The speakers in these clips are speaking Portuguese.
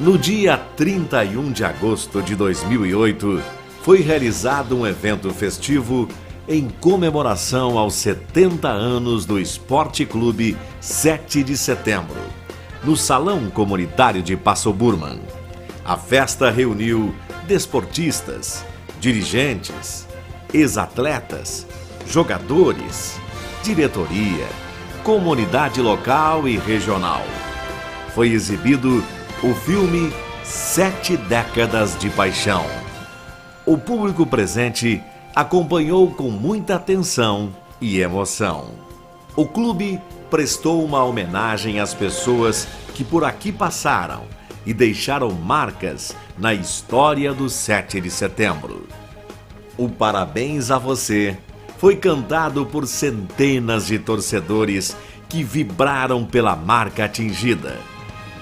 No dia 31 de agosto de 2008, foi realizado um evento festivo em comemoração aos 70 anos do Esporte Clube 7 de Setembro, no Salão Comunitário de Passo Burman. A festa reuniu desportistas, dirigentes, ex-atletas, jogadores, diretoria, comunidade local e regional. Foi exibido o filme 7 Décadas de Paixão. O público presente acompanhou com muita atenção e emoção. O clube prestou uma homenagem às pessoas que por aqui passaram e deixaram marcas na história do 7 de setembro. O parabéns a você foi cantado por centenas de torcedores que vibraram pela marca atingida.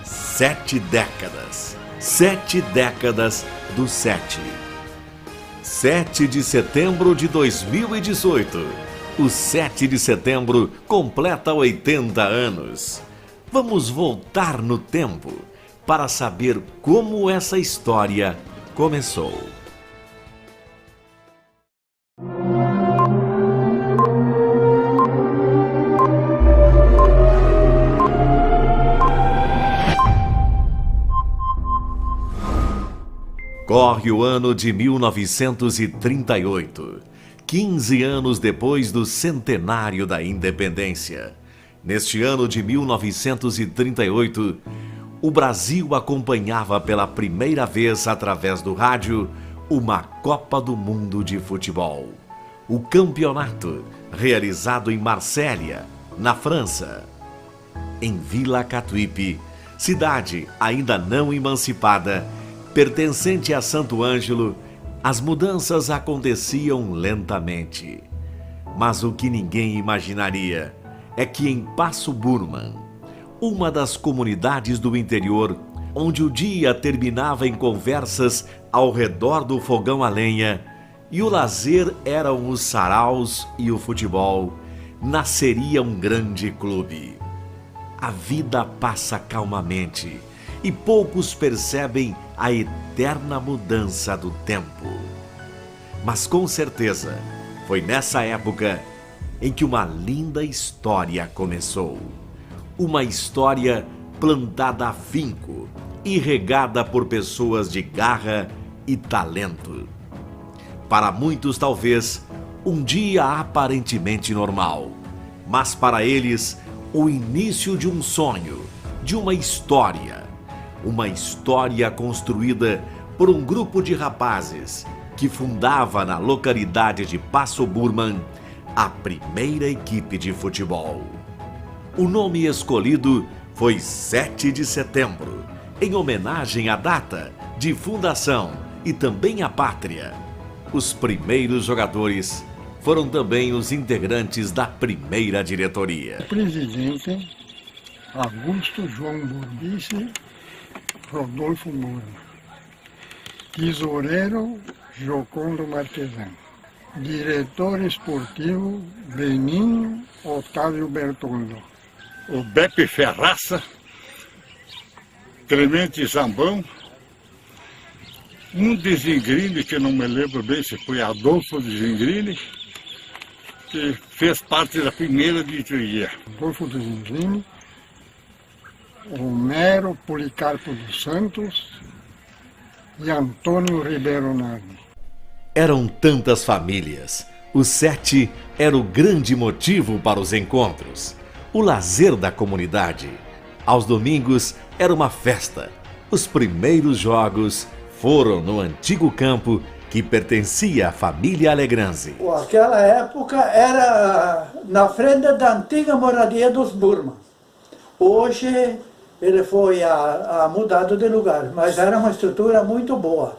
7 décadas. 7 décadas do 7. 7 de setembro de 2018. O 7 de setembro completa 80 anos. Vamos voltar no tempo para saber como essa história começou. Corre o ano de 1938, 15 anos depois do centenário da independência. Neste ano de 1938, o Brasil acompanhava pela primeira vez através do rádio uma Copa do Mundo de Futebol. O campeonato, realizado em Marsella, na França. Em Vila Catuípe, cidade ainda não emancipada, pertencente a Santo Ângelo, as mudanças aconteciam lentamente. Mas o que ninguém imaginaria é que em Passo Burman, uma das comunidades do interior, onde o dia terminava em conversas ao redor do fogão a lenha e o lazer eram os saraus e o futebol, nasceria um grande clube. A vida passa calmamente e poucos percebem a eterna mudança do tempo. Mas com certeza, foi nessa época em que uma linda história começou. Uma história plantada a afinco e regada por pessoas de garra e talento. Para muitos, talvez, um dia aparentemente normal, mas para eles, o início de um sonho, de uma história. Uma história construída por um grupo de rapazes que fundava na localidade de Passo Burman a primeira equipe de futebol. O nome escolhido foi 7 de setembro, em homenagem à data de fundação e também à pátria. Os primeiros jogadores foram também os integrantes da primeira diretoria. Presidente Augusto João Burbice Rodolfo Moura. Tesoureiro Jocondo Marquesan. Diretor esportivo Beninho Otávio Bertoldo. O Beppe Ferraça, Clemente Zambão, um de Zingrini, que não me lembro bem se foi Adolfo de Zingrini, que fez parte da primeira diretoria. Adolfo de Zingrini, Homero Policarpo dos Santos e Antônio Ribeiro Nardi. Eram tantas famílias. O 7 era o grande motivo para os encontros. O lazer da comunidade. Aos domingos era uma festa. Os primeiros jogos foram no antigo campo que pertencia à família Alegranzi. Aquela época era na frente da antiga moradia dos Burman. Hoje ele foi mudado de lugar, mas era uma estrutura muito boa.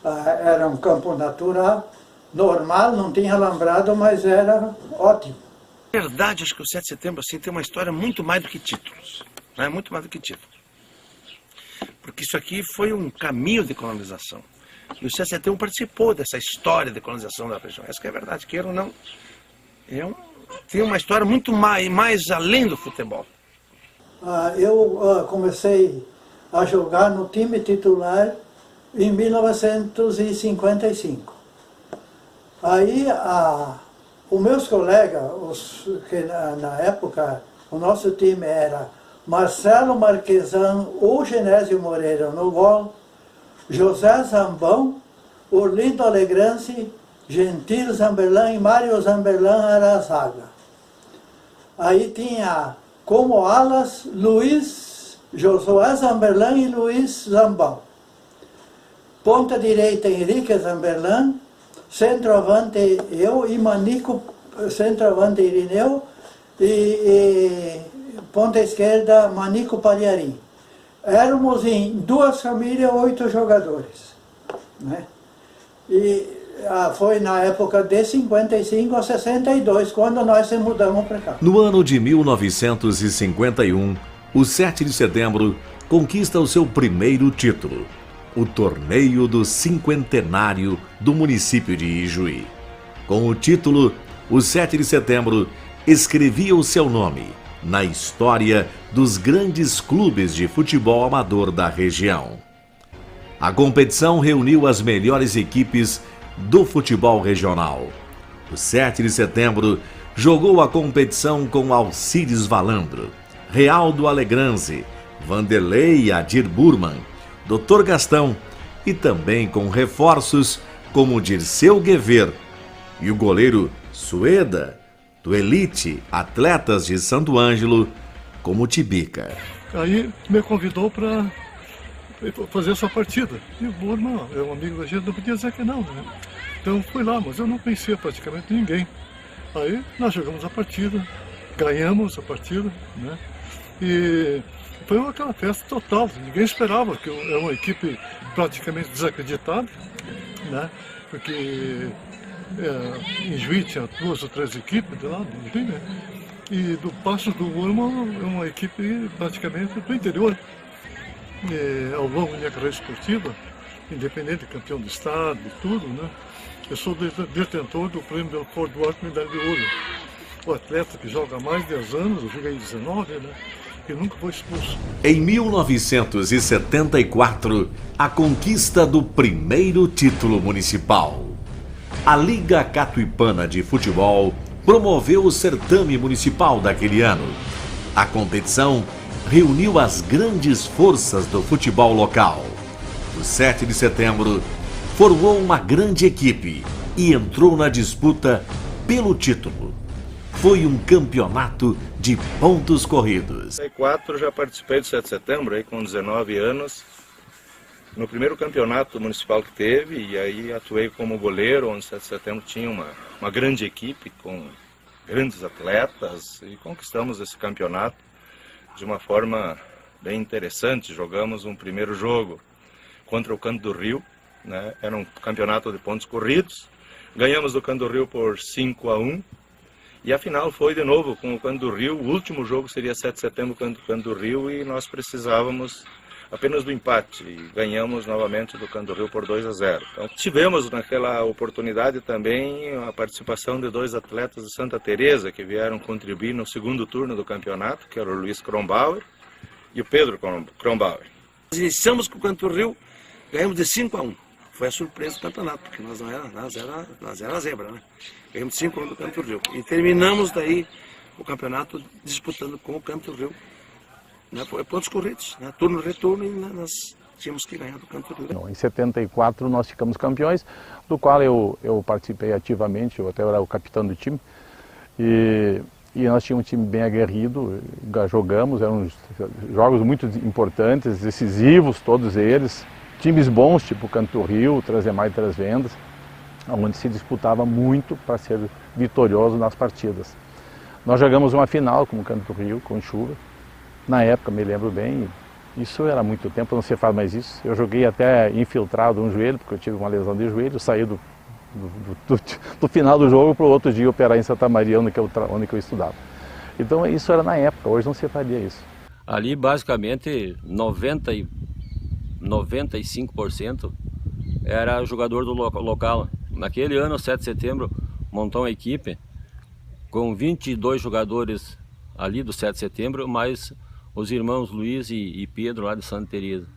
Era um campo natural, normal, não tinha alambrado, mas era ótimo. Na verdade, acho que o 7 de setembro assim, tem uma história muito mais do que títulos. Né? Muito mais do que títulos. Porque isso aqui foi um caminho de colonização. E o 7 de setembro participou dessa história de colonização da região. Essa que é a verdade, queira ou não. Tem uma história muito mais além do futebol. Eu comecei a jogar no time titular em 1955. Aí os meus colegas, que na época o nosso time era Marcelo Marquesan ou Genésio Moreira no gol, José Zambão, Orlindo Alegrance, Gentil Zamberlan e Mário Zamberlan era a zaga. Aí tinha como alas Josué Zamberlan e Luiz Zambão. Ponta direita Henrique Zamberlan, centroavante eu e Manico, centroavante Irineu e ponta esquerda Manico Palharim. Éramos em 2 famílias 8 jogadores, né? E foi na época de 55 a 62, quando nós se mudamos para cá. No ano de 1951, o 7 de setembro conquista o seu primeiro título, o Torneio do Cinquentenário do município de Ijuí. Com o título, o 7 de setembro escrevia o seu nome na história dos grandes clubes de futebol amador da região. A competição reuniu as melhores equipes do futebol regional. O 7 de setembro jogou a competição com Alcides Valandro, Realdo Alegranze, Vanderlei Adir Burman, Dr. Gastão e também com reforços como Dirceu Guever e o goleiro Sueda, do Elite Atletas de Santo Ângelo, como Tibica. Aí me convidou para fazer essa partida. E o Burman é um amigo da gente, não podia dizer que não, né? Então fui lá, mas eu não conhecia praticamente ninguém. Aí nós jogamos a partida, ganhamos a partida, né? E foi aquela festa total, ninguém esperava, que era uma equipe praticamente desacreditada, né? Porque em Juí tinha 2 ou 3 equipes de lá, do Juí, né? E do Passos do Burman é uma equipe praticamente do interior. Ao longo da minha carreira esportiva, independente, campeão do estado e tudo, né? Eu sou detentor do prêmio Belfort Duarte Medalha de Ouro. O atleta que joga há mais de 10 anos, eu joguei 19, né? E nunca foi expulso. Em 1974, a conquista do primeiro título municipal. A Liga Catuipana de Futebol promoveu o certame municipal daquele ano. A competição reuniu as grandes forças do futebol local. O 7 de setembro formou uma grande equipe e entrou na disputa pelo título. Foi um campeonato de pontos corridos. Em 2004 já participei do 7 de setembro, aí com 19 anos, no primeiro campeonato municipal que teve, e aí atuei como goleiro, onde o 7 de setembro tinha uma grande equipe com grandes atletas, e conquistamos esse campeonato de uma forma bem interessante. Jogamos um primeiro jogo contra o Canto do Rio, né? Era um campeonato de pontos corridos, ganhamos do Canto do Rio por 5-1, e a final foi de novo com o Canto do Rio. O último jogo seria 7 de setembro, Canto do Rio, e nós precisávamos apenas do empate, e ganhamos novamente do Canto do Rio por 2-0. Então, tivemos naquela oportunidade também a participação de 2 atletas de Santa Teresa que vieram contribuir no segundo turno do campeonato, que era o Luiz Kronbauer e o Pedro Kronbauer. Nós iniciamos com o Canto do Rio, ganhamos de 5-1. Foi a surpresa do campeonato, porque nós era a zebra, né? Ganhamos 5-1 do Canto do Rio. E terminamos daí o campeonato disputando com o Canto do Rio. Né? Foi pontos corridos, né? Turno e retorno, e nós tínhamos que ganhar do Canto do Rio. Em 74 nós ficamos campeões, do qual eu participei ativamente, eu até era o capitão do time. E nós tínhamos um time bem aguerrido, jogamos, eram jogos muito importantes, decisivos todos eles. Times bons, tipo Canto do Rio, Trasemar e Três Vendas, onde se disputava muito para ser vitorioso nas partidas. Nós jogamos uma final com o Canto do Rio, com chuva. Na época, me lembro bem, isso era muito tempo, não se faz mais isso. Eu joguei até infiltrado um joelho, porque eu tive uma lesão de joelho, saí do final do jogo para o outro dia operar em Santa Maria, onde eu estudava. Então isso era na época, hoje não se faria isso. Ali basicamente 95% era jogador do local. Naquele ano, 7 de setembro, montou uma equipe com 22 jogadores ali do 7 de setembro, mais os irmãos Luiz e Pedro lá de Santa Teresa.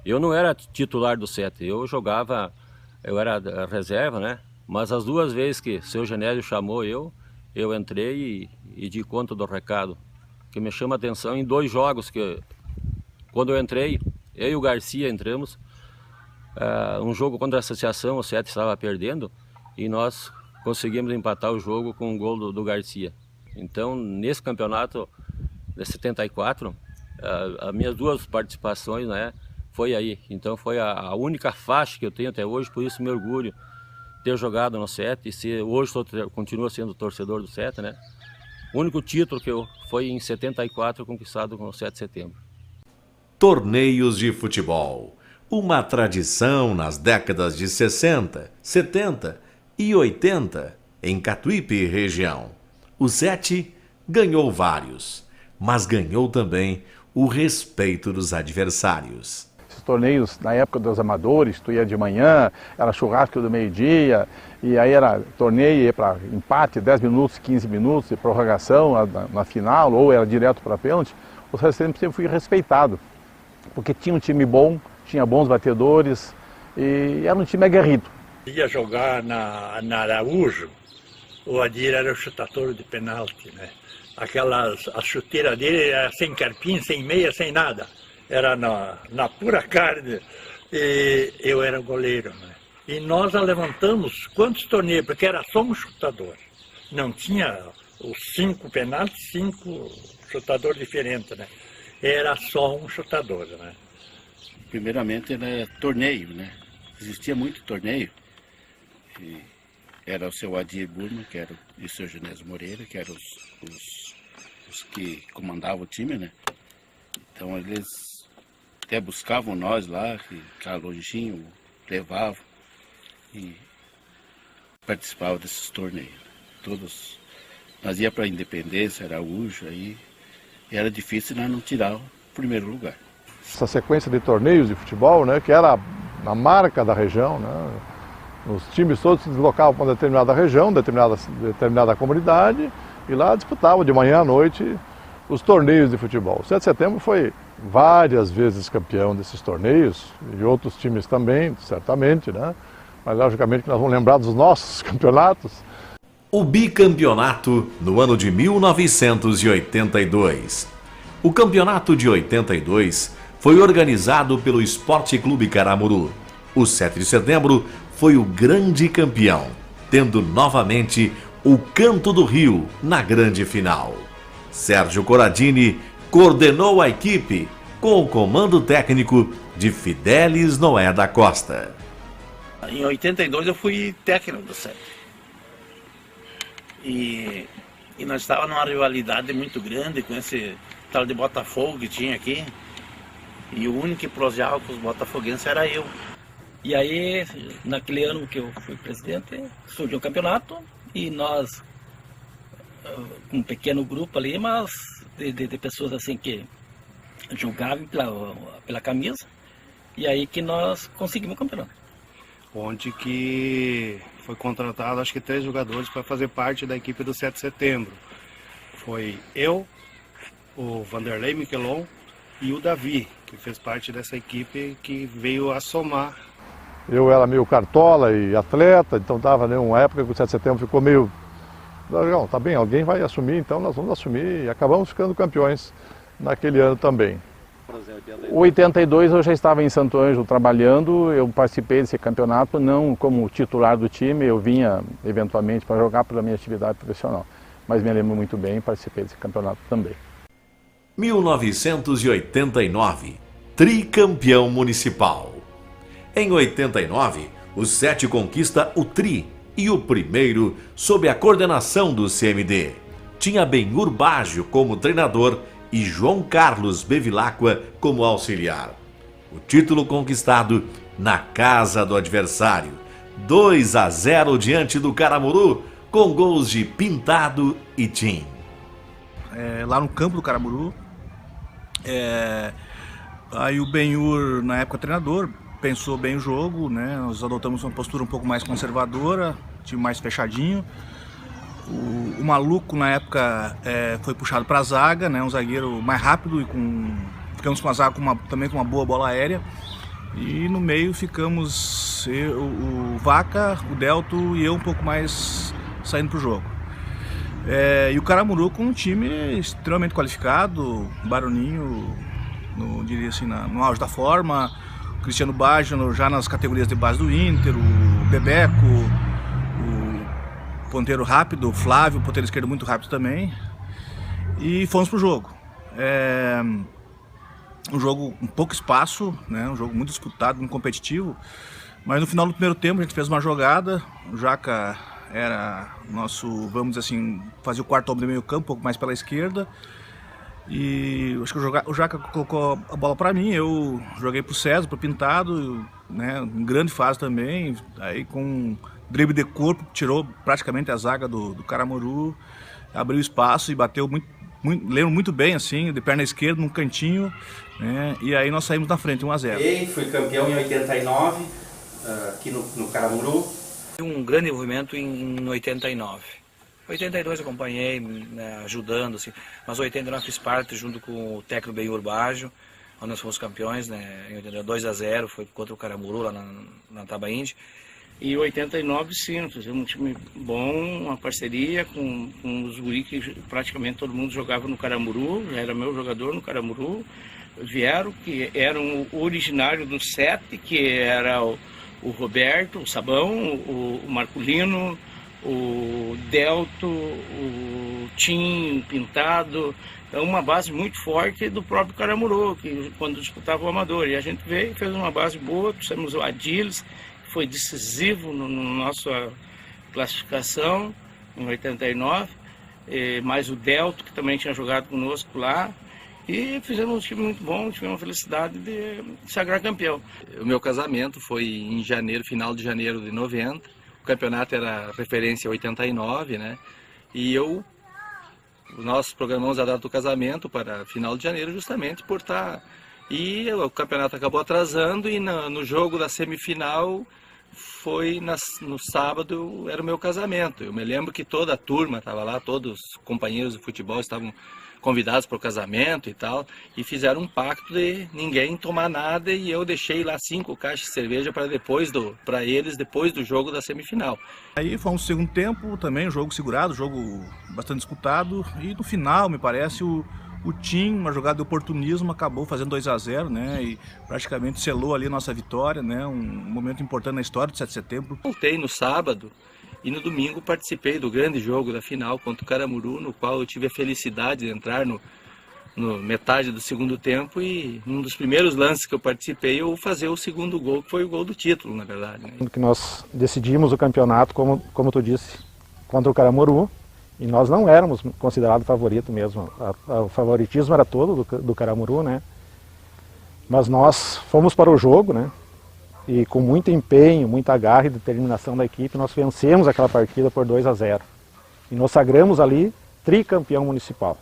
Eu não era titular do 7, eu era reserva, né? Mas as 2 vezes que o seu Genésio chamou eu entrei e di conta do recado. Que me chama a atenção em 2 jogos que, quando eu entrei, eu e o Garcia entramos, um jogo contra a Associação, o 7 estava perdendo, e nós conseguimos empatar o jogo com um gol do Garcia. Então, nesse campeonato de 74, as minhas 2 participações, né, foi aí. Então foi a única faixa que eu tenho até hoje, por isso me orgulho ter jogado no 7 e hoje continuo sendo torcedor do 7, né? O único título que foi em 74 conquistado com o 7 de setembro. Torneios de futebol. Uma tradição nas décadas de 60, 70 e 80 em Catuípe e região. O 7 ganhou vários, mas ganhou também o respeito dos adversários. Esses torneios, na época dos amadores, tu ia de manhã, era churrasco do meio-dia, e aí era torneio, ia para empate, 10 minutos, 15 minutos, de prorrogação na final, ou era direto para pênalti. O 7 de setembro sempre fui respeitado, porque tinha um time bom, tinha bons batedores, e era um time aguerrido. Ia jogar na Araújo, o Adir era o chutador de penalti, né? A chuteira dele era sem carpinho, sem meia, sem nada. Era na pura carne, e eu era goleiro, né? E nós levantamos quantos torneios, porque era só um chutador. Não tinha os 5 penaltis, 5 chutadores diferentes, né? Era só um chutador, né? Primeiramente era torneio, né? Existia muito torneio. E era o seu Adir Burma, que era o seu Genésio Moreira, que eram os que comandavam o time, né? Então eles até buscavam nós lá, que ficava longinho, levavam e participavam desses torneios. Todos, nós ia para a Independência, Araújo, aí e era difícil nós não tirar o primeiro lugar. Essa sequência de torneios de futebol, né, que era a marca da região, né? Os times todos se deslocavam para uma determinada região, determinada comunidade, e lá disputavam de manhã à noite os torneios de futebol. O 7 de setembro foi várias vezes campeão desses torneios, e outros times também, certamente, né? Mas logicamente que nós vamos lembrar dos nossos campeonatos. O bicampeonato no ano de 1982. O campeonato de 82 foi organizado pelo Esporte Clube Caramuru. O 7 de setembro foi o grande campeão, tendo novamente o Canto do Rio na grande final. Sérgio Corradini coordenou a equipe com o comando técnico de Fidelis Noé da Costa. Em 82 eu fui técnico do 7. E nós estávamos numa rivalidade muito grande com esse tal de Botafogo que tinha aqui. E o único que prosseava com os botafoguenses era eu. E aí, naquele ano que eu fui presidente, surgiu o campeonato e nós, um pequeno grupo ali, mas de pessoas assim que jogavam pela camisa, e aí que nós conseguimos o campeonato. Onde que foi contratado acho que 3 jogadores para fazer parte da equipe do 7 de setembro. Foi eu, o Vanderlei Miquelon e o Davi, que fez parte dessa equipe que veio a somar. Eu era meio cartola e atleta, então estava numa época que o 7 de setembro ficou meio... Não, tá bem, alguém vai assumir, então nós vamos assumir, e acabamos ficando campeões naquele ano também. Em 82 eu já estava em Santo Ângelo trabalhando, eu participei desse campeonato, não como titular do time, eu vinha eventualmente para jogar pela minha atividade profissional, mas me lembro muito bem e participei desse campeonato também. 1989, tricampeão municipal. Em 89, o 7 conquista o tri e o primeiro sob a coordenação do CMD. Tinha Benhur Baggio como treinador e João Carlos Bevilacqua como auxiliar. O título conquistado na casa do adversário, 2-0 diante do Caramuru, com gols de Pintado e Tim. Lá no campo do Caramuru, aí o Benhur, na época treinador, pensou bem o jogo, né? Nós adotamos uma postura um pouco mais conservadora, time mais fechadinho. O Maluco, na época, foi puxado para a zaga, né? Um zagueiro mais rápido e ficamos com a zaga também com uma boa bola aérea. E no meio ficamos o Vaca, o Delto e eu um pouco mais saindo pro jogo. E o Caramuru com um time extremamente qualificado, Baroninho, diria assim, no auge da forma, o Cristiano Baggio já nas categorias de base do Inter, o Bebeco, o ponteiro rápido, o Flávio, o ponteiro esquerdo muito rápido também. E fomos pro jogo. Um jogo com pouco espaço, né? Um jogo muito disputado, muito competitivo. Mas no final do primeiro tempo a gente fez uma jogada. O Jaca era nosso, vamos dizer assim, fazia o quarto homem do meio campo, um pouco mais pela esquerda. E acho que o Jaca colocou a bola para mim, eu joguei pro César, pro Pintado, né? Em grande fase também. Aí com drible de corpo, tirou praticamente a zaga do Caramuru, abriu espaço e bateu lembro muito bem, assim, de perna esquerda, num cantinho, né? E aí nós saímos na frente, 1-0. Fui campeão em 89, aqui no Caramuru. Um grande envolvimento em 89. 82 acompanhei, né, ajudando, assim, mas 89 fiz parte junto com o técnico Benhur Baggio, onde nós fomos campeões, né, em 2-0, foi contra o Caramuru lá na Tabaíndia. E em 89, sim, nós fizemos um time bom, uma parceria com os guri que praticamente todo mundo jogava no Caramuru, já era meu jogador no Caramuru. Vieram, que eram o originário do 7, que era o Roberto, o Sabão, o Marculino, o Delto, o Tim, o Pintado. É uma base muito forte do próprio Caramuru, que quando disputava o Amador. E a gente veio e fez uma base boa, trouxemos o Adiles, foi decisivo na nossa classificação em 89, mais o Delto, que também tinha jogado conosco lá, e fizemos um time muito bom, tivemos a felicidade de sagrar campeão. O meu casamento foi em janeiro, final de janeiro de 90, o campeonato era referência 89, né, e nós programamos a data do casamento para final de janeiro justamente por estar... E o campeonato acabou atrasando e no jogo da semifinal foi no sábado, era o meu casamento. Eu me lembro que toda a turma estava lá, todos os companheiros de futebol estavam convidados para o casamento e tal, e fizeram um pacto de ninguém tomar nada, e eu deixei lá 5 caixas de cerveja para eles depois do jogo da semifinal. Aí foi um segundo tempo também, um jogo segurado, um jogo bastante disputado, e no final, me parece, o Tim, uma jogada de oportunismo, acabou fazendo 2-0, né, e praticamente selou ali a nossa vitória, né, um momento importante na história do 7 de setembro. Voltei no sábado e no domingo participei do grande jogo da final contra o Caramuru, no qual eu tive a felicidade de entrar no metade do segundo tempo, e um dos primeiros lances que eu participei, eu fazer o segundo gol, que foi o gol do título, na verdade, né. Que nós decidimos o campeonato, como tu disse, contra o Caramuru. E nós não éramos considerados favorito mesmo, o favoritismo era todo do Caramuru, né? Mas nós fomos para o jogo, né? E com muito empenho, muita garra e determinação da equipe, nós vencemos aquela partida por 2-0. E nos sagramos ali tricampeão municipal.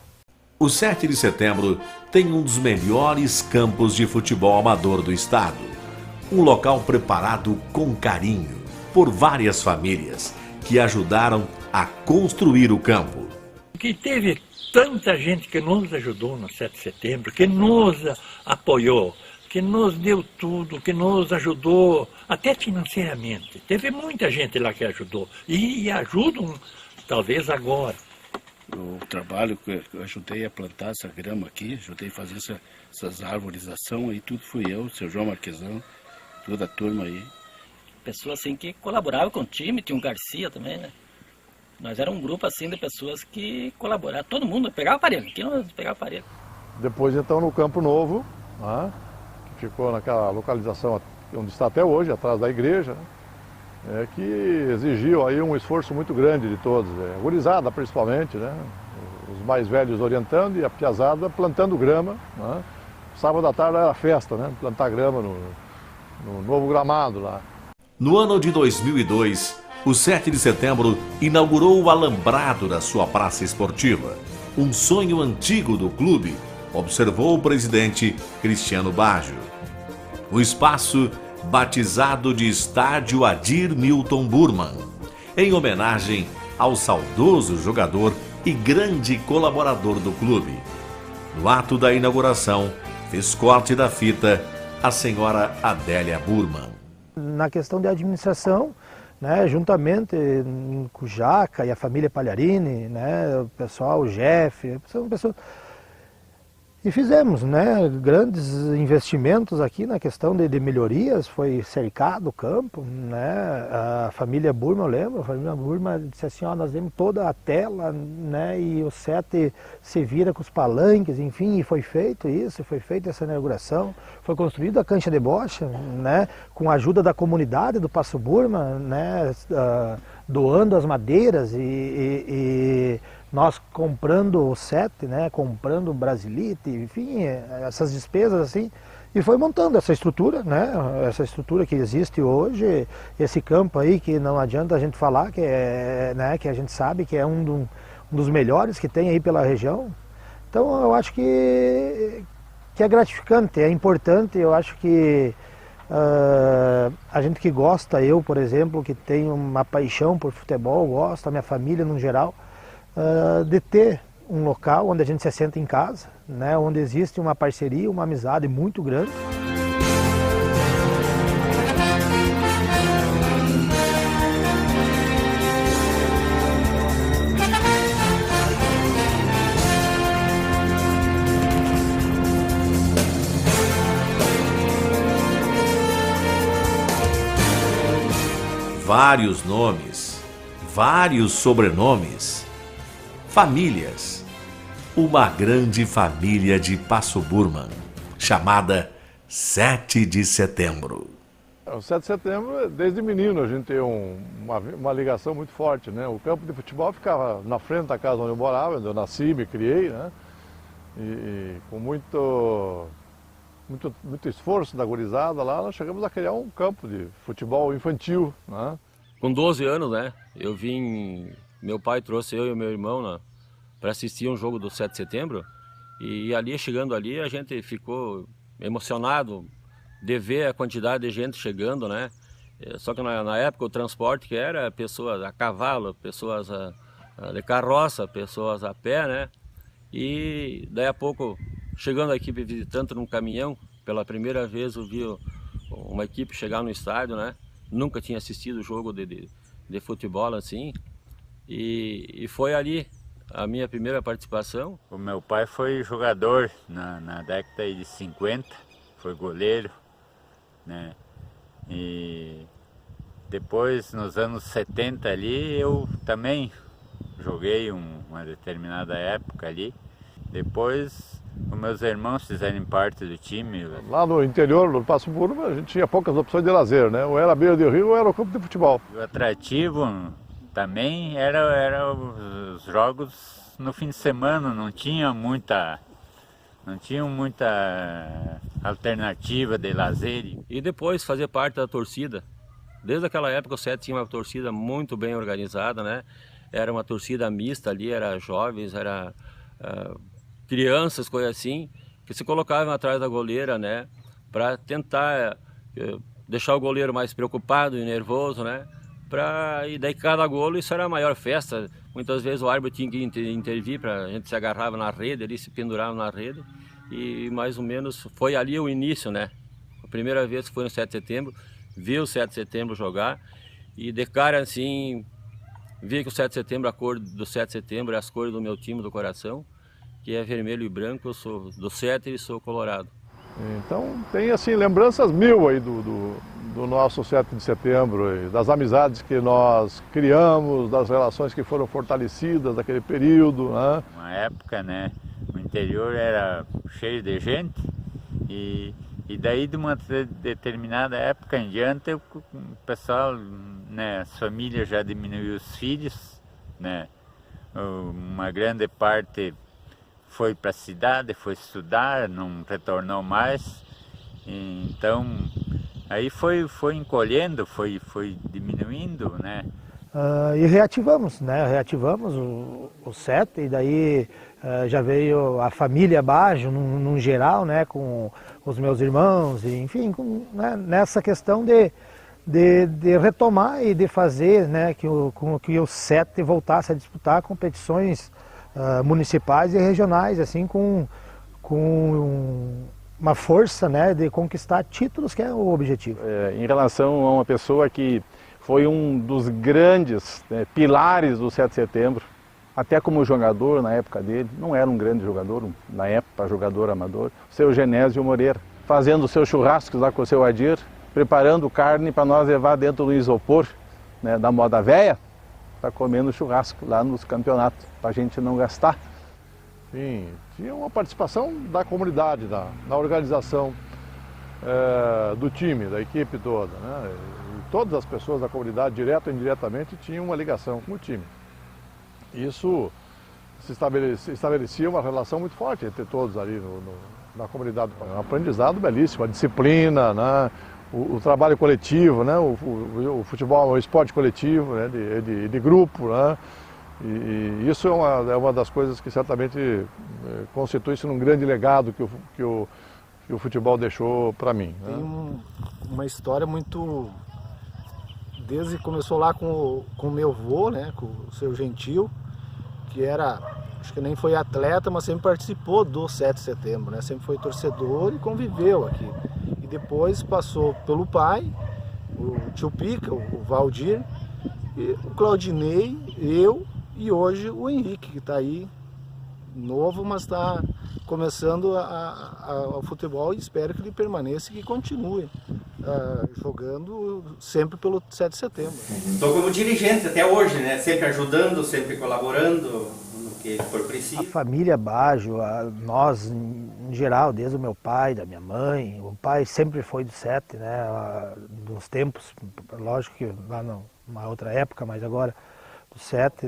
O 7 de setembro tem um dos melhores campos de futebol amador do estado. Um local preparado com carinho por várias famílias que ajudaram a construir o campo. Que teve tanta gente que nos ajudou no 7 de setembro, que nos apoiou, que nos deu tudo, que nos ajudou até financeiramente. Teve muita gente lá que ajudou e ajudam talvez agora. O trabalho que eu ajudei a plantar essa grama aqui, ajudei a fazer essas arborização aí, tudo fui eu, o seu João Marquesão, toda a turma aí. Pessoas assim que colaboravam com o time, tinha um Garcia também, né? Nós era um grupo assim de pessoas que colaboravam, todo mundo pegava aparelho, aqui nós pegava aparelho. Depois então no Campo Novo, né, que ficou naquela localização onde está até hoje, atrás da igreja, né, que exigiu aí um esforço muito grande de todos, a gurizada principalmente, né, os mais velhos orientando e a piazada plantando grama, né. Sábado à tarde era festa, né, plantar grama no novo gramado lá. No ano de 2002, o 7 de setembro inaugurou o alambrado da sua praça esportiva. Um sonho antigo do clube, observou o presidente Cristiano Baggio. O espaço batizado de Estádio Adir Milton Burman, em homenagem ao saudoso jogador e grande colaborador do clube. No ato da inauguração, fez corte da fita a senhora Adélia Burman. Na questão de administração, né, juntamente com o Jaca e a família Pagliarini, né, o pessoal, o Jeff, e fizemos, né, grandes investimentos aqui na questão de melhorias, foi cercado o campo, né, a família Burman, eu lembro, a família Burman disse assim, ó, nós temos toda a tela, né, e o Sete se vira com os palanques, enfim, e foi feito isso, foi feita essa inauguração, foi construída a cancha de bocha, né, com a ajuda da comunidade do Passo Burman, né, doando as madeiras e nós comprando o Sete, né, comprando o Brasilite, enfim, essas despesas assim, e foi montando essa estrutura, né, essa estrutura que existe hoje, esse campo aí que não adianta a gente falar, que é, né, que a gente sabe que é um dos melhores que tem aí pela região. Então eu acho que é gratificante, é importante, eu acho que a gente que gosta, eu por exemplo, que tenho uma paixão por futebol, gosto, a minha família no geral, de ter um local onde a gente se senta em casa, né, onde existe uma parceria, uma amizade muito grande. Vários nomes, vários sobrenomes, famílias. Uma grande família de Passo Burman, chamada 7 de Setembro. O 7 de Setembro, desde menino, a gente tem uma ligação muito forte, né? O campo de futebol ficava na frente da casa onde eu morava, onde eu nasci, me criei, né? E com muito esforço da gurizada lá, nós chegamos a criar um campo de futebol infantil, né? Com 12 anos, né, meu pai trouxe eu e meu irmão para assistir um jogo do 7 de setembro, e ali, chegando ali, a gente ficou emocionado de ver a quantidade de gente chegando, né? Só que na época o transporte que era pessoas a cavalo, pessoas de carroça, pessoas a pé, né? E daí a pouco, chegando a equipe visitante num caminhão, pela primeira vez eu vi uma equipe chegar no estádio, né? Nunca tinha assistido jogo de futebol assim, e foi ali a minha primeira participação. O meu pai foi jogador na década de 50, foi goleiro, né? E depois, nos anos 70 ali, eu também joguei uma determinada época ali. Depois, os meus irmãos fizeram parte do time. Lá no interior do Passo Burman, a gente tinha poucas opções de lazer, né? Ou era a beira do rio ou era o campo de futebol. O atrativo também era os jogos no fim de semana, não tinha muita alternativa de lazer. E depois fazer parte da torcida. Desde aquela época o Sete tinha uma torcida muito bem organizada, né? Era uma torcida mista ali, era jovens, era crianças, coisa assim, que se colocavam atrás da goleira, né? Para tentar deixar o goleiro mais preocupado e nervoso, né? E daí cada golo, isso era a maior festa. Muitas vezes o árbitro tinha que intervir, a gente se agarrava na rede, ali se pendurava na rede, e mais ou menos foi ali o início, né? A primeira vez que foi no 7 de setembro, vi o 7 de setembro jogar, e de cara assim, vi que o 7 de setembro, a cor do 7 de setembro é as cores do meu time do coração, que é vermelho e branco. Eu sou do 7 e sou colorado. Então tem assim lembranças mil aí do nosso 7 de setembro, das amizades que nós criamos, das relações que foram fortalecidas daquele período, né? Uma época, né, o interior era cheio de gente e daí de uma determinada época em diante o pessoal, né, as famílias já diminuíram os filhos, né? Uma grande parte foi para a cidade, foi estudar, não retornou mais. Então, aí foi encolhendo, foi diminuindo, né? E reativamos, né? Reativamos o 7, e daí já veio a família abaixo, num geral, né? Com os meus irmãos, e, enfim, né? Nessa questão de de retomar e de fazer, né, com que o 7 voltasse a disputar competições municipais e regionais, assim, com uma força, né, de conquistar títulos, que é o objetivo. Em relação a uma pessoa que foi um dos grandes pilares do 7 de setembro, até como jogador na época dele, não era um grande jogador, na época jogador amador, o seu Genésio Moreira, fazendo os seus churrascos lá com o seu Adir, preparando carne para nós levar dentro do isopor, né, da moda véia, para comer no churrasco lá nos campeonatos, para a gente não gastar. Sim, tinha uma participação da comunidade, na organização do time, da equipe toda, né? E todas as pessoas da comunidade, direto ou indiretamente, tinham uma ligação com o time. Isso se estabelecia uma relação muito forte entre todos ali na comunidade. Um aprendizado belíssimo, a disciplina, né? O trabalho coletivo, né? O futebol, o esporte coletivo, né? de grupo, né? E isso é uma das coisas que certamente constitui-se num grande legado que o futebol deixou para mim. Né? Tem uma história muito... Desde que começou lá com o meu avô, né? Com o seu Gentil, que era, acho que nem foi atleta, mas sempre participou do 7 de setembro, né? Sempre foi torcedor e conviveu aqui. E depois passou pelo pai, o tio Pica, o Valdir, e o Claudinei, eu e hoje o Henrique, que está aí novo, mas está começando o futebol, e espero que ele permaneça e que continue jogando sempre pelo 7 de setembro. Estou como dirigente até hoje, né? Sempre ajudando, sempre colaborando no que for preciso. A família Baggio, nós em geral, desde o meu pai, da minha mãe, o pai sempre foi do 7, né? Nos tempos, lógico que lá numa outra época, mas agora do 7,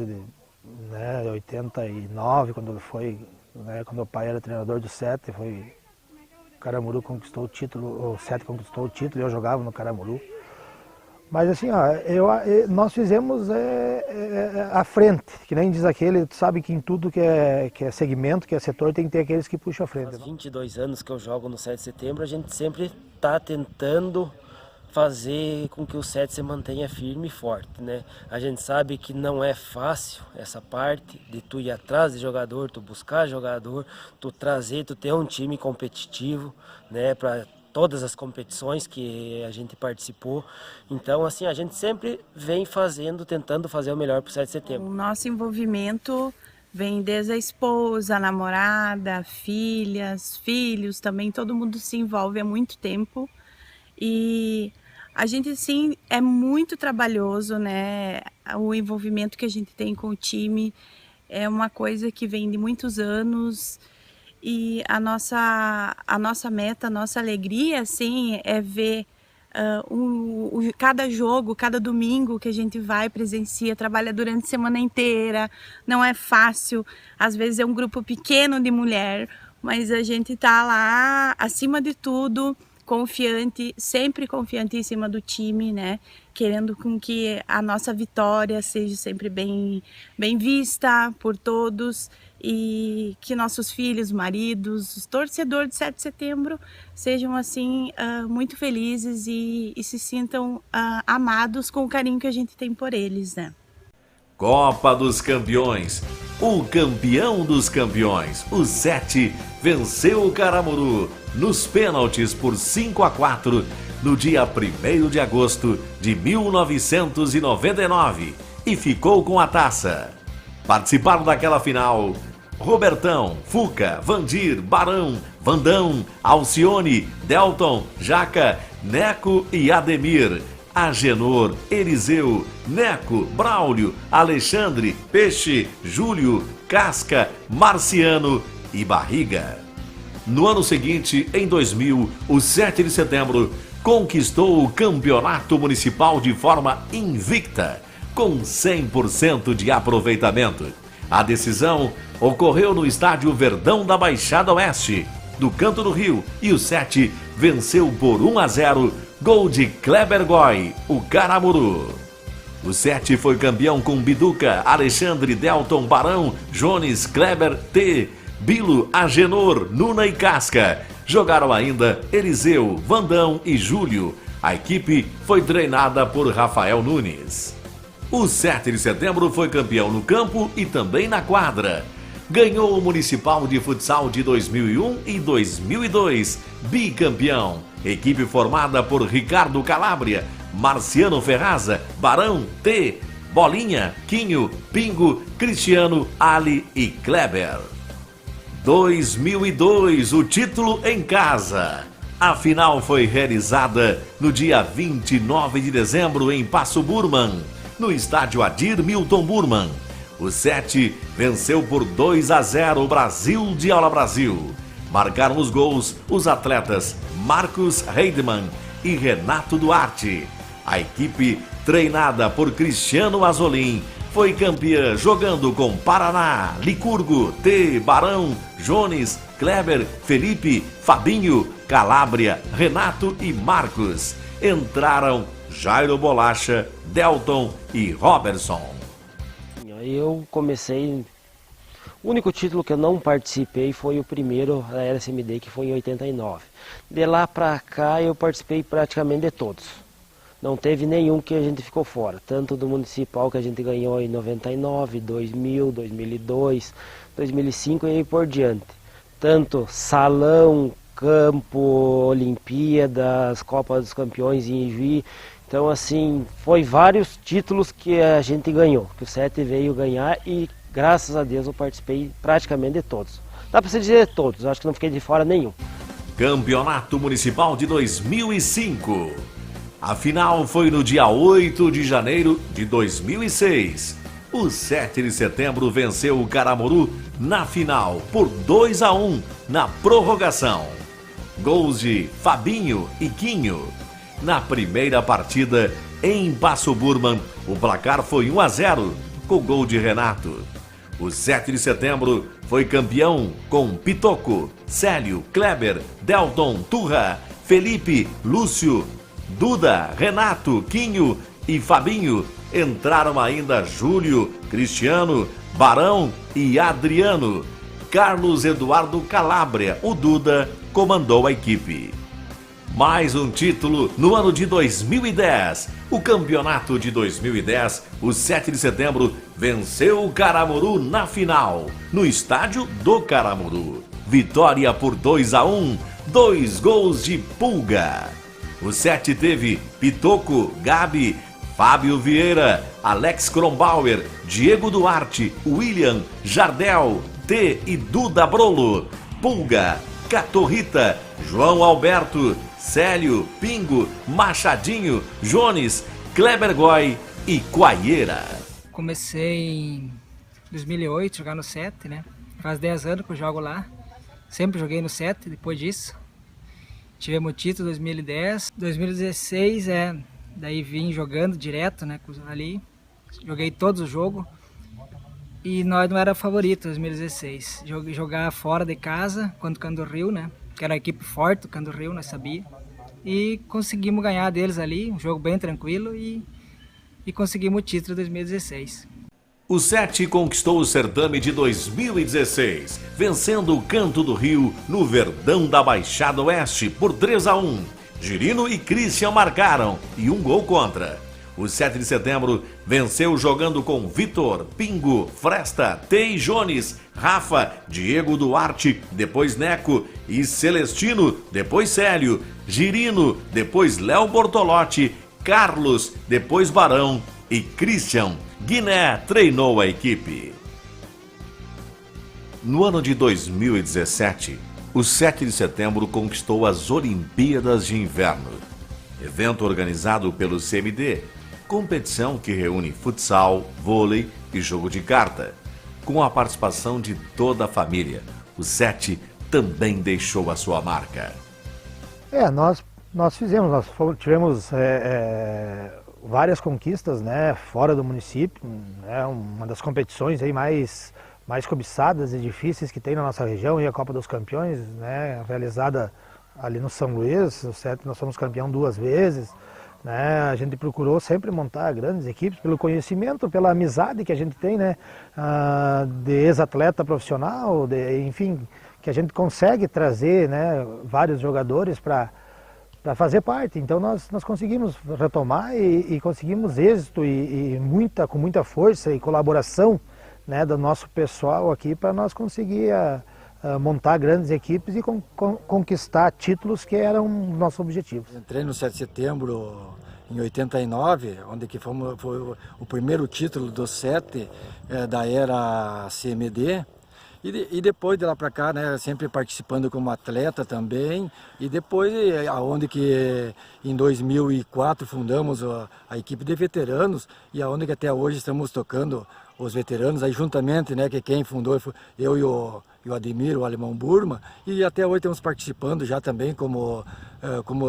né? 89, quando ele foi, né? Quando o pai era treinador do 7, foi... O Caramuru conquistou o título, o 7 conquistou o título, eu jogava no Caramuru. Mas assim, ó, nós fizemos à frente, que nem diz aquele, tu sabe que em tudo que é segmento, que é setor, tem que ter aqueles que puxam a frente. Há 22 anos que eu jogo no 7 de setembro, a gente sempre está tentando fazer com que o 7 se mantenha firme e forte, né? A gente sabe que não é fácil essa parte de tu ir atrás de jogador, tu buscar jogador, tu trazer, tu ter um time competitivo, né? Para todas as competições que a gente participou. Então, assim, a gente sempre vem tentando fazer o melhor para o 7 de setembro. O nosso envolvimento vem desde a esposa, a namorada, filhas, filhos também, todo mundo se envolve há muito tempo. E a gente, sim, é muito trabalhoso, né? O envolvimento que a gente tem com o time é uma coisa que vem de muitos anos. E a nossa meta, a nossa alegria, assim, é ver cada jogo, cada domingo que a gente vai, presencia, trabalha durante a semana inteira. Não é fácil, às vezes é um grupo pequeno de mulher, mas a gente tá lá, acima de tudo, confiante, sempre confiante em cima do time, né? Querendo com que a nossa vitória seja sempre bem vista por todos e que nossos filhos, maridos, os torcedores de 7 de setembro sejam assim muito felizes e se sintam amados com o carinho que a gente tem por eles, né? Copa dos Campeões. O campeão dos campeões, o 7, venceu o Caramuru nos pênaltis por 5-4 no dia 1º de agosto de 1999 e ficou com a taça. Participaram daquela final Robertão, Fuca, Vandir, Barão, Vandão, Alcione, Delton, Jaca, Neco e Ademir. Agenor, Eliseu, Neco, Braulio, Alexandre, Peixe, Júlio, Casca, Marciano e Barriga. No ano seguinte, em 2000, o 7 de setembro conquistou o campeonato municipal de forma invicta, com 100% de aproveitamento. A decisão ocorreu no estádio Verdão da Baixada Oeste, do Canto do Rio, e o 7 venceu por 1-0, gol de Kleber Goy, o Caramuru. O 7 foi campeão com Biduca, Alexandre, Delton, Barão, Jones, Kleber, T, Bilo, Agenor, Nuna e Casca. Jogaram ainda Eliseu, Vandão e Júlio, A equipe foi treinada por Rafael Nunes. O 7 de setembro foi campeão no campo e também na quadra. Ganhou o Municipal de Futsal de 2001 e 2002, bicampeão. Equipe formada por Ricardo Calabria, Marciano Ferraza, Barão, T, Bolinha, Quinho, Pingo, Cristiano, Ali e Kleber. 2002, o título em casa. A final foi realizada no dia 29 de dezembro em Passo Burman, no estádio Adir Milton Burman. O 7 venceu por 2-0 o Brasil de Aula Brasil. Marcaram os gols os atletas Marcos Heidemann e Renato Duarte. A equipe, treinada por Cristiano Azolim, foi campeã jogando com Paraná, Licurgo, T, Barão, Jones, Kleber, Felipe, Fabinho, Calabria, Renato e Marcos. Entraram Jairo Bolacha, Delton e Robertson. Eu comecei, o único título que eu não participei foi o primeiro da LSMD, que foi em 89. De lá pra cá eu participei praticamente de todos. Não teve nenhum que a gente ficou fora, tanto do municipal que a gente ganhou em 99, 2000, 2002, 2005 e aí por diante. Tanto salão, campo, Olimpíadas, Copa dos Campeões em Juí. Então, assim, foi vários títulos que a gente ganhou, que o 7 veio ganhar e, graças a Deus, eu participei praticamente de todos. Dá para se dizer de todos, acho que não fiquei de fora nenhum. Campeonato Municipal de 2005. A final foi no dia 8 de janeiro de 2006. O 7 de setembro venceu o Caramuru na final por 2-1 na prorrogação. Gols de Fabinho e Quinho. Na primeira partida, em Passo Burman, o placar foi 1-0, com gol de Renato. O 7 de setembro foi campeão com Pitoco, Célio, Kleber, Delton, Turra, Felipe, Lúcio, Duda, Renato, Quinho e Fabinho. Entraram ainda Júlio, Cristiano, Barão e Adriano. Carlos Eduardo Calabria, o Duda, comandou a equipe. Mais um título no ano de 2010. O campeonato de 2010, o 7 de setembro, venceu o Caramuru na final, no estádio do Caramuru. Vitória por 2-1, 2 gols de Pulga. O 7 teve Pitoco, Gabi, Fábio Vieira, Alex Kronbauer, Diego Duarte, William, Jardel, T e Duda Brolo. Pulga, Catorrita, João Alberto, Célio, Pingo, Machadinho, Jones, Kleber Goy e Quaieira. Comecei em 2008 a jogar no 7, né? Faz 10 anos que eu jogo lá. Sempre joguei no 7 depois disso. Tivemos o título em 2010. 2016, daí vim jogando direto, né? Ali. Joguei todos os jogos. E nós não era favorito em 2016. Jogar fora de casa contra o Candorril, né? Que era uma equipe forte, o Candorril, nós sabíamos. E conseguimos ganhar deles ali, um jogo bem tranquilo e conseguimos o título de 2016. O 7 conquistou o certame de 2016, vencendo o Canto do Rio no Verdão da Baixada Oeste por 3-1. Girino e Christian marcaram e um gol contra. O 7 de setembro venceu jogando com Vitor, Pingo, Fresta, Tei Jones, Rafa, Diego Duarte, depois Neco e Celestino, depois Célio, Girino, depois Léo Bortolotti, Carlos, depois Barão e Christian. Guiné treinou a equipe. No ano de 2017, o 7 de setembro conquistou as Olimpíadas de Inverno, evento organizado pelo CMD, competição que reúne futsal, vôlei e jogo de carta. Com a participação de toda a família, o 7 também deixou a sua marca. Nós tivemos várias conquistas, né, fora do município, né, uma das competições aí mais cobiçadas e difíceis que tem na nossa região, e a Copa dos Campeões, né, realizada ali no São Luís. O 7 nós fomos campeão 2 vezes. Né, a gente procurou sempre montar grandes equipes pelo conhecimento, pela amizade que a gente tem, né, de ex-atleta profissional, enfim, que a gente consegue trazer, né, vários jogadores para fazer parte. Então nós conseguimos retomar e conseguimos êxito com muita força e colaboração, né, do nosso pessoal aqui para nós conseguir montar grandes equipes e conquistar títulos que eram nossos objetivos. Entrei no 7 de setembro em 89, onde que foi o primeiro título do 7 da era CMD. E depois de lá para cá, né, sempre participando como atleta também. E depois, aonde que em 2004 fundamos a equipe de veteranos e aonde que até hoje estamos tocando os veteranos aí juntamente, né, que quem fundou foi eu e o Ademir, o Alemão Burma, e até hoje estamos participando já também como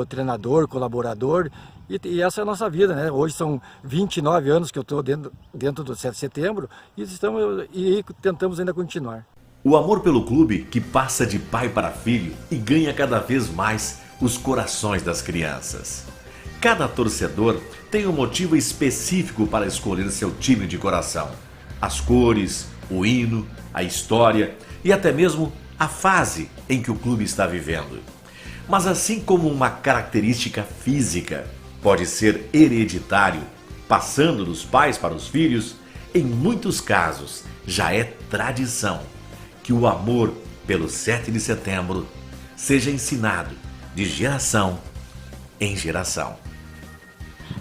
treinador, colaborador. E essa é a nossa vida, né? Hoje são 29 anos que eu estou dentro do 7 de setembro e tentamos ainda continuar. O amor pelo clube que passa de pai para filho e ganha cada vez mais os corações das crianças. Cada torcedor tem um motivo específico para escolher seu time de coração. As cores, o hino, a história e até mesmo a fase em que o clube está vivendo. Mas assim como uma característica física pode ser hereditário, passando dos pais para os filhos, em muitos casos já é tradição que o amor pelo 7 de setembro seja ensinado de geração em geração.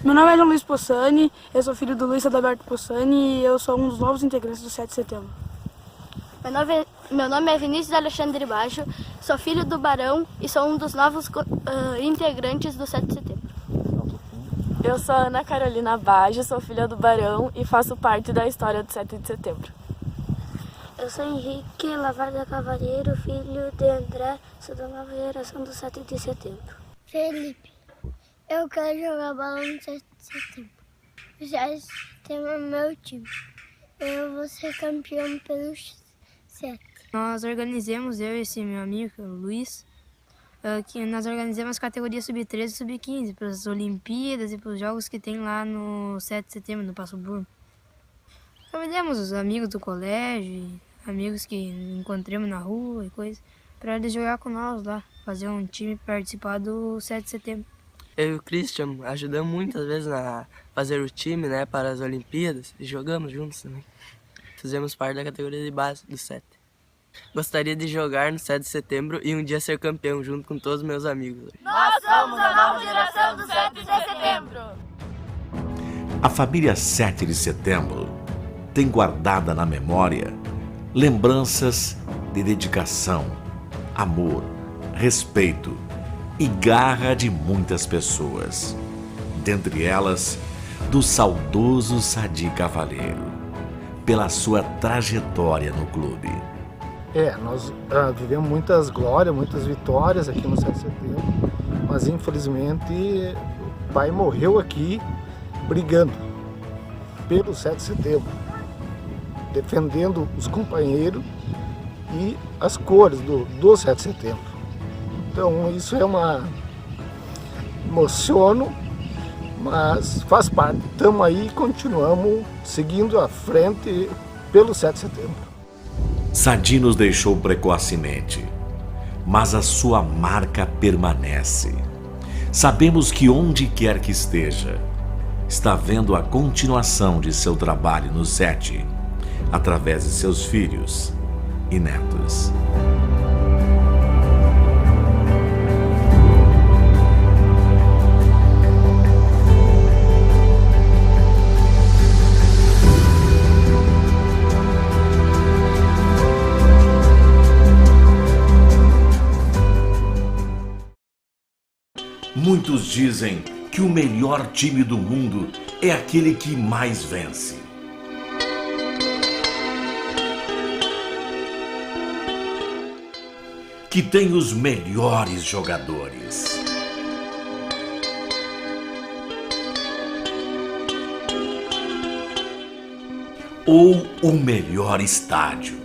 Meu nome é João Luiz Possani, eu sou filho do Luiz Adalberto Possani e eu sou um dos novos integrantes do 7 de setembro. Meu nome é Vinícius Alexandre Baixo, sou filho do Barão e sou um dos novos integrantes do 7 de setembro. Eu sou Ana Carolina Baggio, sou filha do Barão e faço parte da história do 7 de setembro. Eu sou Henrique Lavarda Cavalheiro, filho de André, sou da nova geração do 7 de setembro. Felipe, eu quero jogar bola no 7 de setembro. O 7 de setembro é meu time. Eu vou ser campeão pelo 7. Nós organizamos, eu e esse meu amigo, o Luiz, que nós organizamos as categorias sub-13 e sub-15 para as Olimpíadas e para os jogos que tem lá no 7 de setembro, no Passo Burma. Convidamos os amigos do colégio, amigos que encontramos na rua e coisa, para eles jogar com nós lá, fazer um time participar do 7 de setembro. Eu e o Christian ajudamos muitas vezes a fazer o time, né, para as Olimpíadas e jogamos juntos também. Fizemos parte da categoria de base do 7. Gostaria de jogar no 7 de setembro e um dia ser campeão junto com todos os meus amigos. Nós somos a nova geração do 7 de setembro. A família 7 de setembro tem guardada na memória lembranças de dedicação, amor, respeito e garra de muitas pessoas. Dentre elas, do saudoso Sadi Cavalheiro, pela sua trajetória no clube. Nós vivemos muitas glórias, muitas vitórias aqui no 7 de setembro, mas infelizmente o pai morreu aqui brigando pelo 7 de setembro, defendendo os companheiros e as cores do 7 de setembro. Então isso é emociono, mas faz parte. Estamos aí e continuamos seguindo à frente pelo 7 de setembro. Sadi nos deixou precocemente, mas a sua marca permanece. Sabemos que onde quer que esteja, está vendo a continuação de seu trabalho no 7, através de seus filhos e netos. Muitos dizem que o melhor time do mundo é aquele que mais vence. Que tem os melhores jogadores. Ou o melhor estádio.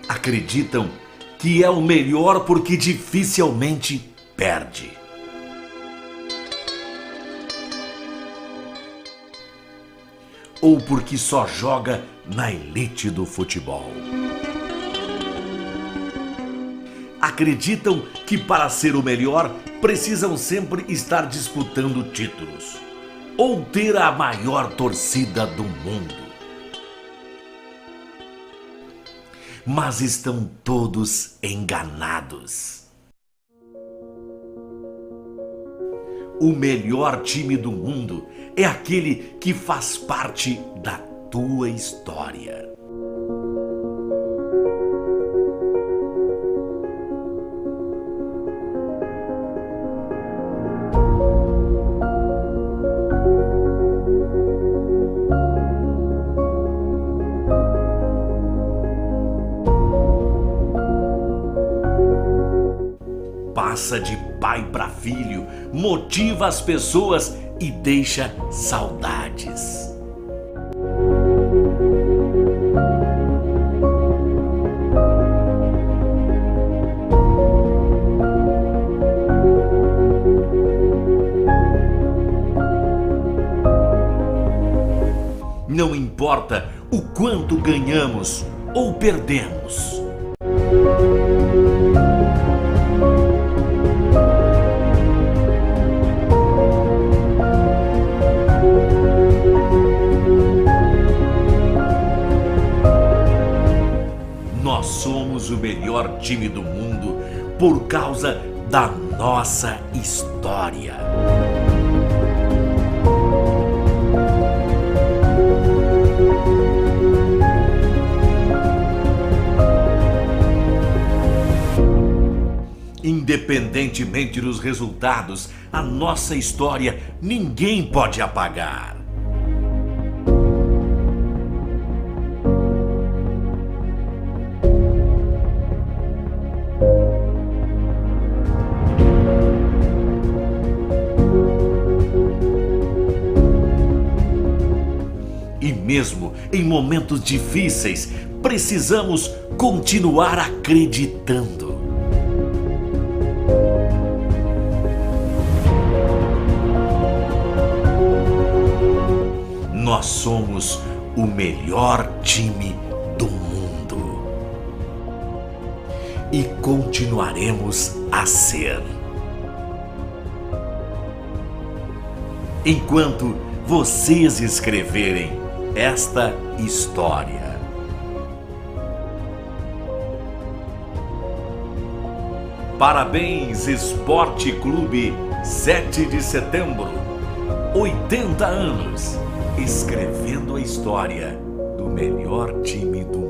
Acreditam que é o melhor porque dificilmente perde. ou porque só joga na elite do futebol. Acreditam que para ser o melhor precisam sempre estar disputando títulos ou ter a maior torcida do mundo. Mas estão todos enganados. O melhor time do mundo é aquele que faz parte da tua história. Passa de pai para filho, motiva as pessoas e deixa saudades. Não importa o quanto ganhamos ou perdemos. Nós somos o melhor time do mundo por causa da nossa história. Independentemente dos resultados, a nossa história ninguém pode apagar. E mesmo em momentos difíceis, precisamos continuar acreditando. Nós somos o melhor time do mundo. E continuaremos a ser. Enquanto vocês escreverem esta história. Parabéns, Esporte Clube 7 de Setembro. 80 anos escrevendo a história do melhor time do mundo.